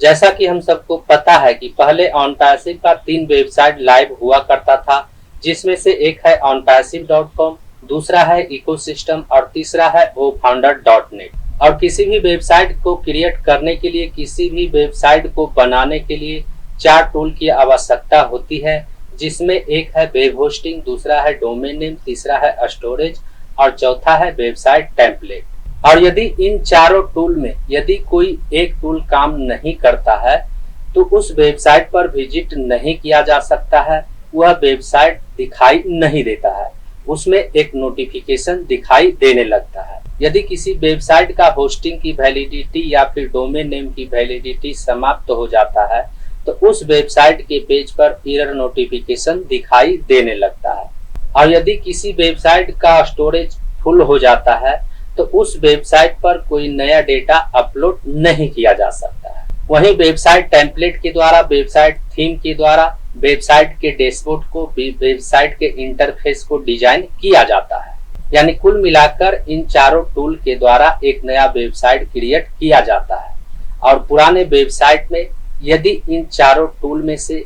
जैसा कि हम सबको पता है कि पहले OnPassive का 3 वेबसाइट लाइव हुआ करता था, जिसमें से एक है onpassive.com, दूसरा है इकोसिस्टम और तीसरा है ofounder.net। और किसी भी वेबसाइट को क्रिएट करने के लिए, किसी भी वेबसाइट को बनाने के लिए 4 टूल की आवश्यकता होती है, जिसमें एक है वेब होस्टिंग, दूसरा है डोमेन नेम, तीसरा है स्टोरेज और चौथा है वेबसाइट टेम्पलेट। और यदि इन चारों टूल में यदि कोई एक टूल काम नहीं करता है तो उस वेबसाइट पर विजिट नहीं किया जा सकता है, वह वेबसाइट दिखाई नहीं देता है, उसमें एक नोटिफिकेशन दिखाई देने लगता है। यदि किसी वेबसाइट का होस्टिंग की वैलिडिटी या फिर डोमेन नेम की वैलिडिटी समाप्त हो जाता है तो उस वेबसाइट के पेज पर एरर नोटिफिकेशन दिखाई देने लगता है। और यदि किसी वेबसाइट का स्टोरेज फुल हो जाता है तो उस वेबसाइट पर कोई नया डेटा अपलोड नहीं किया जा सकता है। वहीं वेबसाइट टेम्पलेट के द्वारा, वेबसाइट थीम के द्वारा वेबसाइट के डैशबोर्ड को, वेबसाइट के इंटरफेस को डिजाइन किया जाता है। यानी कुल मिलाकर इन चारों टूल के द्वारा एक नया वेबसाइट क्रिएट किया जाता है। और पुराने वेबसाइट में यदि इन चारों टूल में से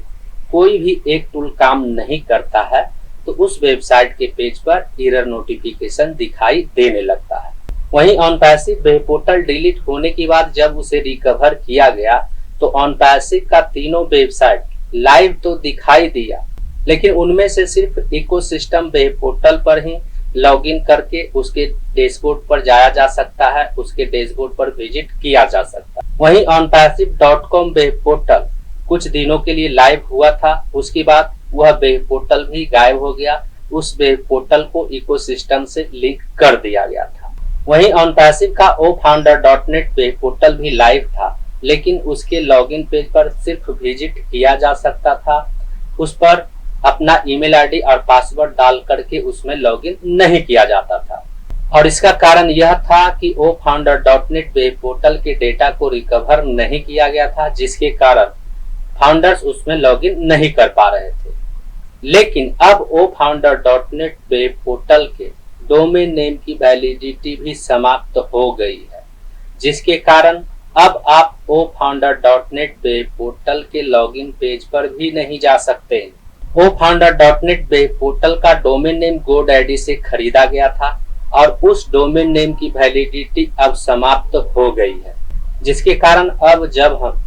कोई भी एक टूल काम नहीं करता है तो उस वेबसाइट के पेज पर एरर नोटिफिकेशन दिखाई देने लगता है। वहीं OnPassive वेब पोर्टल डिलीट होने के बाद जब उसे रिकवर किया गया तो OnPassive का तीनों वेबसाइट लाइव तो दिखाई दिया, लेकिन उनमें से सिर्फ इकोसिस्टम वेब पोर्टल पर ही लॉगिन करके उसके डैशबोर्ड पर जाया जा सकता है, उसके डैशबोर्ड पर विजिट किया जा सकता है। वहीं onpassive.com वेब पोर्टल कुछ दिनों के लिए लाइव हुआ था, उसके बाद वह वेब पोर्टल भी गायब हो गया। उस वेब पोर्टल को इकोसिस्टम से लिंक कर दिया गया था। वहीं OnPassive का ofounder.net वेब पोर्टल भी लाइव था, लेकिन उसके लॉगिन पेज पर सिर्फ विजिट किया जा सकता था, उस पर अपना ईमेल आईडी और पासवर्ड डाल करके उसमें लॉगिन नहीं किया जाता था। और इसका कारण यह था कि ofounder.net वेब पोर्टल के डेटा को रिकवर नहीं किया गया था, जिसके कारण फाउंडर्स उसमें लॉगिन नहीं कर पा रहे थे। लेकिन अब ofounder.net वेब पोर्टल के डोमेन नेम की वैलिडिटी भी समाप्त हो गई है, जिसके कारण अब आप ofounder.net वेब पोर्टल के लॉगिन पेज पर भी नहीं जा सकते। ofounder.net वेब पोर्टल का डोमेन नेम GoDaddy से खरीदा गया था और उस डोमेन नेम की वैलिडिटी अब समाप्त हो गई है, जिसके कारण अब जब हम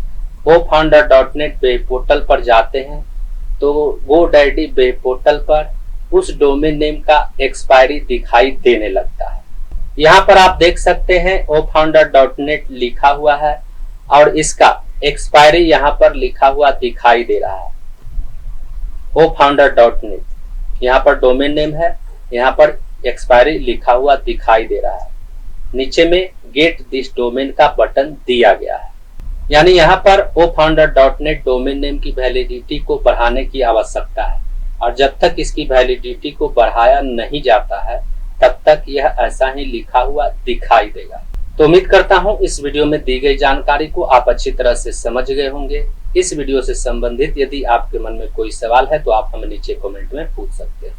ofounder.net वेब पोर्टल पर जाते हैं तो GoDaddy वेब पोर्टल पर उस डोमेन नेम का एक्सपायरी दिखाई देने लगता है। यहाँ पर आप देख सकते हैं ofounder.net लिखा हुआ है और इसका एक्सपायरी यहाँ पर लिखा हुआ दिखाई दे रहा है। ofounder.net यहाँ पर डोमेन नेम है, यहाँ पर एक्सपायरी लिखा हुआ दिखाई दे रहा है। नीचे में गेट दिस डोमेन का बटन दिया गया है। यानी यहाँ पर ofounder.net डोमेन नेम की वैलिडिटी को बढ़ाने की आवश्यकता है, और जब तक इसकी वैलिडिटी को बढ़ाया नहीं जाता है तब तक यह ऐसा ही लिखा हुआ दिखाई देगा। तो उम्मीद करता हूँ इस वीडियो में दी गई जानकारी को आप अच्छी तरह से समझ गए होंगे। इस वीडियो से संबंधित यदि आपके मन में कोई सवाल है तो आप हमें नीचे कमेंट में पूछ सकते हैं।